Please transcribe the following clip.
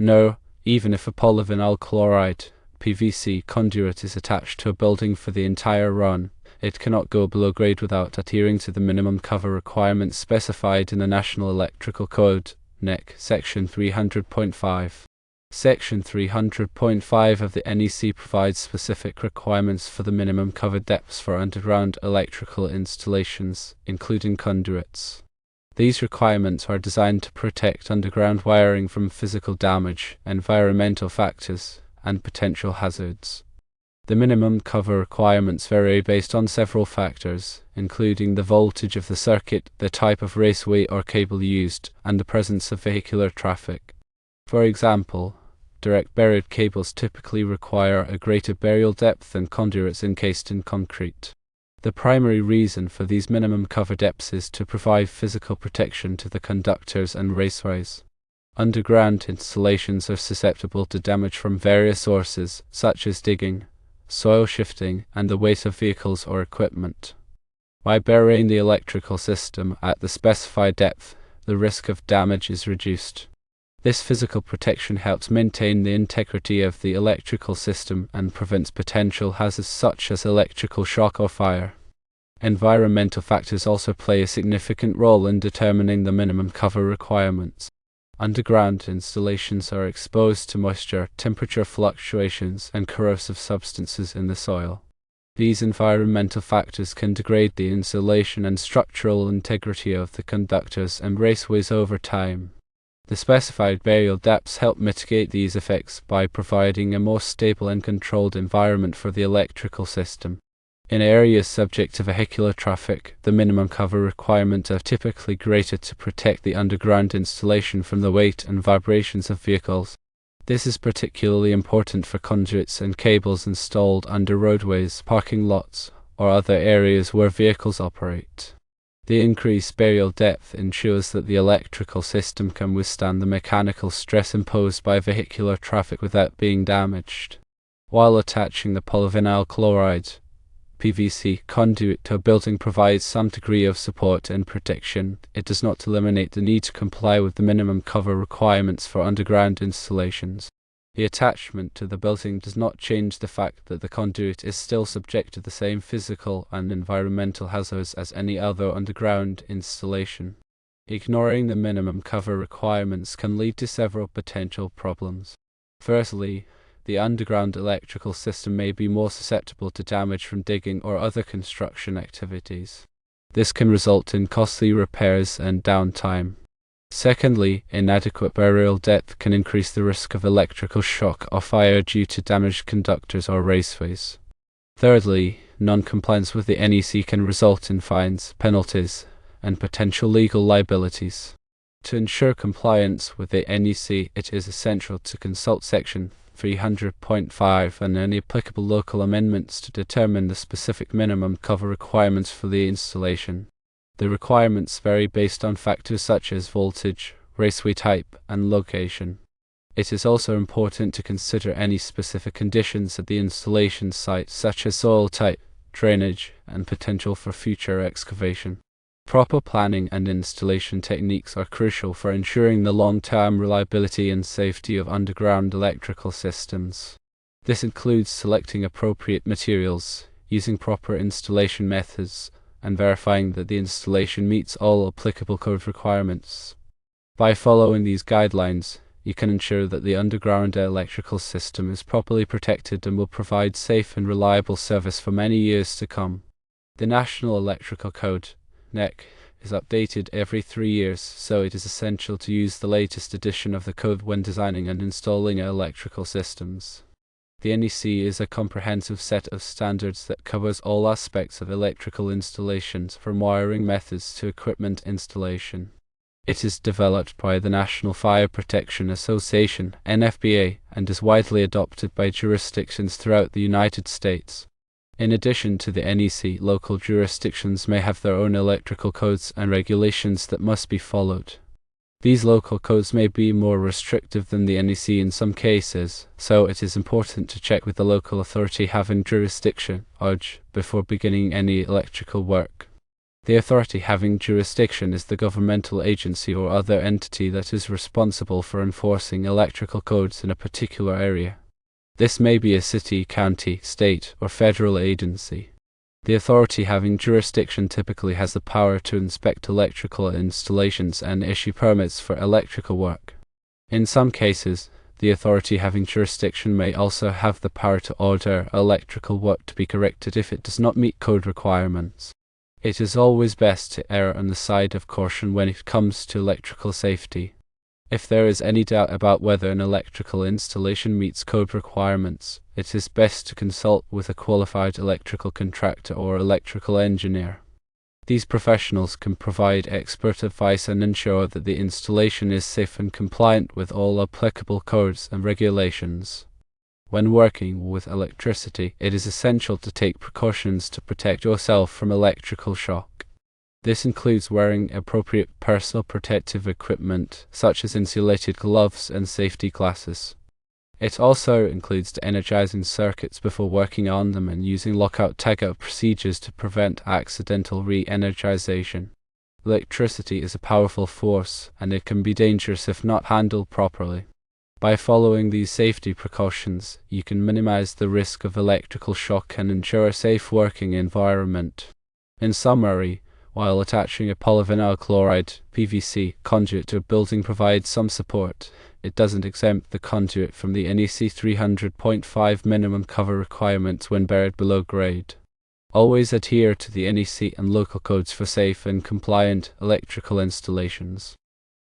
No, even if a polyvinyl chloride PVC conduit is attached to a building for the entire run, it cannot go below grade without adhering to the minimum cover requirements specified in the National Electrical Code, NEC, Section 300.5. Section 300.5 of the NEC provides specific requirements for the minimum cover depths for underground electrical installations, including conduits. These requirements are designed to protect underground wiring from physical damage, environmental factors, and potential hazards. The minimum cover requirements vary based on several factors, including the voltage of the circuit, the type of raceway or cable used, and the presence of vehicular traffic. For example, direct buried cables typically require a greater burial depth than conduits encased in concrete. The primary reason for these minimum cover depths is to provide physical protection to the conductors and raceways. Underground installations are susceptible to damage from various sources, such as digging, soil shifting, and the weight of vehicles or equipment. By burying the electrical system at the specified depth, the risk of damage is reduced. This physical protection helps maintain the integrity of the electrical system and prevents potential hazards such as electrical shock or fire. Environmental factors also play a significant role in determining the minimum cover requirements. Underground installations are exposed to moisture, temperature fluctuations, and corrosive substances in the soil. These environmental factors can degrade the insulation and structural integrity of the conductors and raceways over time. The specified burial depths help mitigate these effects by providing a more stable and controlled environment for the electrical system. In areas subject to vehicular traffic, the minimum cover requirements are typically greater to protect the underground installation from the weight and vibrations of vehicles. This is particularly important for conduits and cables installed under roadways, parking lots, or other areas where vehicles operate. The increased burial depth ensures that the electrical system can withstand the mechanical stress imposed by vehicular traffic without being damaged. While attaching the polyvinyl chloride PVC conduit to a building provides some degree of support and protection, it does not eliminate the need to comply with the minimum cover requirements for underground installations. The attachment to the building does not change the fact that the conduit is still subject to the same physical and environmental hazards as any other underground installation. Ignoring the minimum cover requirements can lead to several potential problems. Firstly, the underground electrical system may be more susceptible to damage from digging or other construction activities. This can result in costly repairs and downtime. Secondly, inadequate burial depth can increase the risk of electrical shock or fire due to damaged conductors or raceways. Thirdly, non-compliance with the NEC can result in fines, penalties, and potential legal liabilities. To ensure compliance with the NEC, it is essential to consult Section 300.5 and any applicable local amendments to determine the specific minimum cover requirements for the installation. The requirements vary based on factors such as voltage, raceway type, and location. It is also important to consider any specific conditions at the installation site such as soil type, drainage, and potential for future excavation. Proper planning and installation techniques are crucial for ensuring the long-term reliability and safety of underground electrical systems. This includes selecting appropriate materials, using proper installation methods, and verifying that the installation meets all applicable code requirements. By following these guidelines, you can ensure that the underground electrical system is properly protected and will provide safe and reliable service for many years to come. The National Electrical Code, NEC, is updated every 3 years, so it is essential to use the latest edition of the code when designing and installing electrical systems. The NEC is a comprehensive set of standards that covers all aspects of electrical installations, from wiring methods to equipment installation. It is developed by the National Fire Protection Association, NFPA, and is widely adopted by jurisdictions throughout the United States. In addition to the NEC, local jurisdictions may have their own electrical codes and regulations that must be followed. These local codes may be more restrictive than the NEC in some cases, so it is important to check with the local authority having jurisdiction (OJ) before beginning any electrical work. The authority having jurisdiction is the governmental agency or other entity that is responsible for enforcing electrical codes in a particular area. This may be a city, county, state, or federal agency. The authority having jurisdiction typically has the power to inspect electrical installations and issue permits for electrical work. In some cases, the authority having jurisdiction may also have the power to order electrical work to be corrected if it does not meet code requirements. It is always best to err on the side of caution when it comes to electrical safety. If there is any doubt about whether an electrical installation meets code requirements, it is best to consult with a qualified electrical contractor or electrical engineer. These professionals can provide expert advice and ensure that the installation is safe and compliant with all applicable codes and regulations. When working with electricity, it is essential to take precautions to protect yourself from electrical shock. This includes wearing appropriate personal protective equipment, such as insulated gloves and safety glasses. It also includes energizing circuits before working on them and using lockout-tagout procedures to prevent accidental re-energization. Electricity is a powerful force, and it can be dangerous if not handled properly. By following these safety precautions, you can minimize the risk of electrical shock and ensure a safe working environment. In summary, while attaching a polyvinyl chloride (PVC) conduit to a building provides some support, it doesn't exempt the conduit from the NEC 300.5 minimum cover requirements when buried below grade. Always adhere to the NEC and local codes for safe and compliant electrical installations.